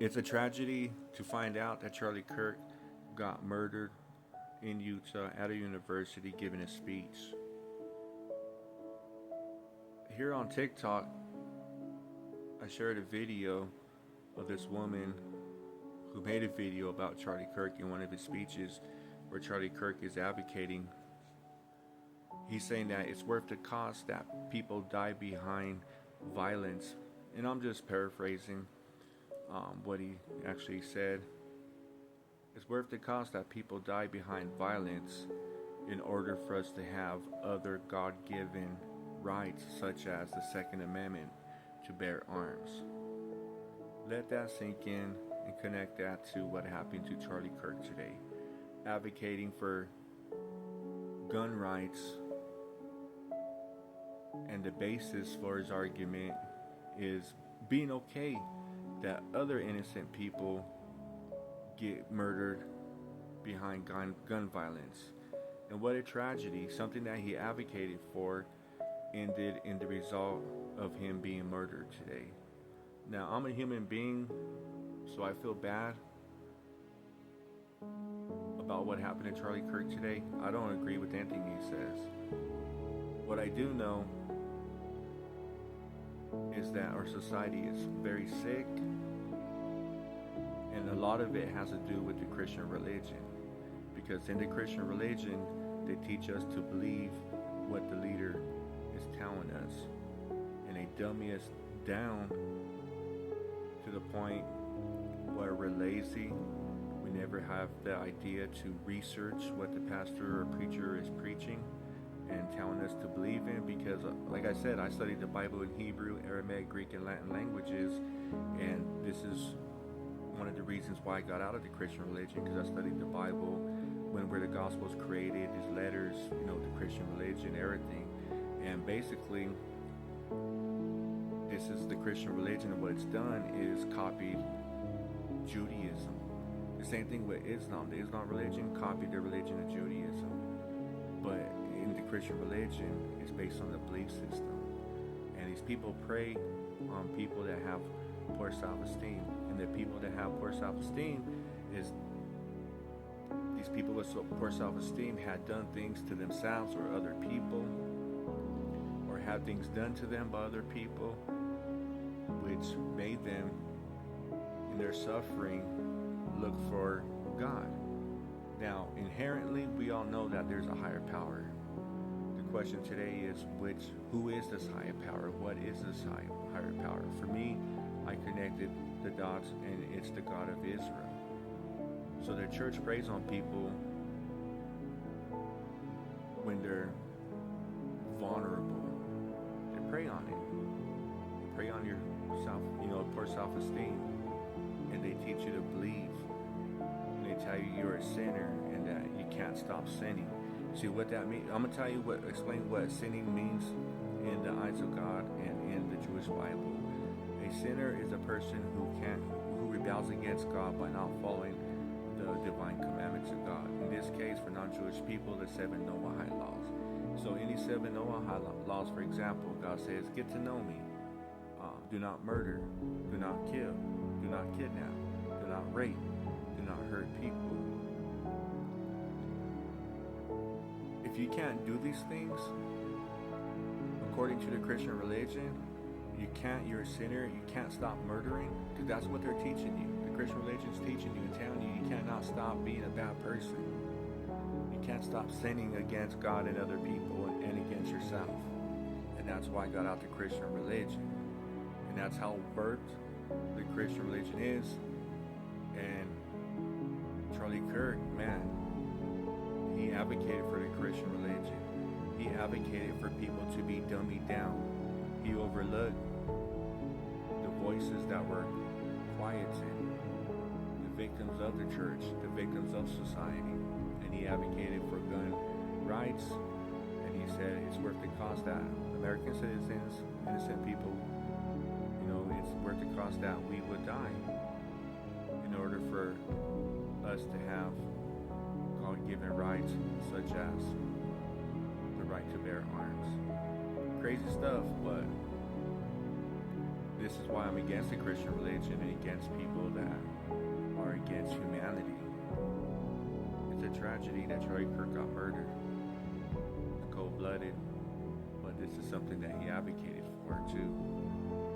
It's a tragedy to find out that Charlie Kirk got murdered in Utah at a university giving a speech. Here on TikTok, I shared a video of this woman who made a video about Charlie Kirk in one of his speeches where Charlie Kirk is advocating. He's saying that it's worth the cost that people die behind violence. And I'm just paraphrasing what he actually said. It's worth the cost that people die behind violence in order for us to have other God-given rights, such as the Second Amendment to bear arms. Let that sink in and connect that to what happened to Charlie Kirk today. Advocating for gun rights, and the basis for his argument is being okay that other innocent people get murdered behind gun violence. And what a tragedy. Something that he advocated for ended in the result of him being murdered today. Now, I'm a human being, so I feel bad about what happened to Charlie Kirk today. I don't agree with anything he says. What I do know is that our society is very sick, and a lot of it has to do with the Christian religion. Because in the Christian religion, they teach us to believe what the leader is telling us. And they dummy us down to the point where we're lazy. We never have the idea to research what the pastor or preacher is preaching and telling us to believe in, because like I said, I studied the Bible in Hebrew, Aramaic, Greek, and Latin languages, and this is one of the reasons why I got out of the Christian religion, because I studied the Bible where the gospel was created, his letters, the Christian religion, everything. And basically, this is the Christian religion, and what it's done is copied Judaism. The same thing with Islam. The Islam religion copied the religion of Judaism. But in the Christian religion, it's based on the belief system. And these people prey on people that have poor self-esteem. And the people that have poor self-esteem is these people with poor self-esteem had done things to themselves or other people, or had things done to them by other people, which made them, in their suffering, look for God. Now, inherently, we all know that there's a higher power. The question today is, who is this higher power? What is this higher power? For me, I connected the dots, and it's the God of Israel. So the church preys on people when they're vulnerable. They prey on it. They prey on your poor self-esteem, and they teach you to believe. And they tell you you're a sinner and that you can't stop sinning. See what that means? I'm gonna explain what sinning means in the eyes of God and in the Jewish Bible. A sinner is a person who rebels against God by not following the divine commandments of God. In this case, for non-Jewish people, the 7 Noahide laws. So any 7 Noahide laws, for example, God says, get to know me. Do not murder. Do not kill. Do not kidnap. Do not rape. Do not hurt people. If you can't do these things, according to the Christian religion, you're a sinner, you can't stop murdering, because that's what they're teaching you. The Christian religion is teaching you and telling you cannot stop being a bad person. You can't stop sinning against God and other people and against yourself. And that's why I got out the Christian religion. And that's how birthed the Christian religion is. And Charlie Kirk, man, he advocated for the Christian religion. He advocated for people to be dummied down. He overlooked the voices that were quieted, the victims of the church, the victims of society. And he advocated for gun rights. And he said it's worth the cost that American citizens, innocent people, it's worth the cost that we would die in order for us to have God-given rights, such as the right to bear arms. Crazy stuff, but This is why I'm against the Christian religion and against people that are against humanity. It's a tragedy that Charlie Kirk got murdered. It's cold-blooded, but this is something that he advocated for too.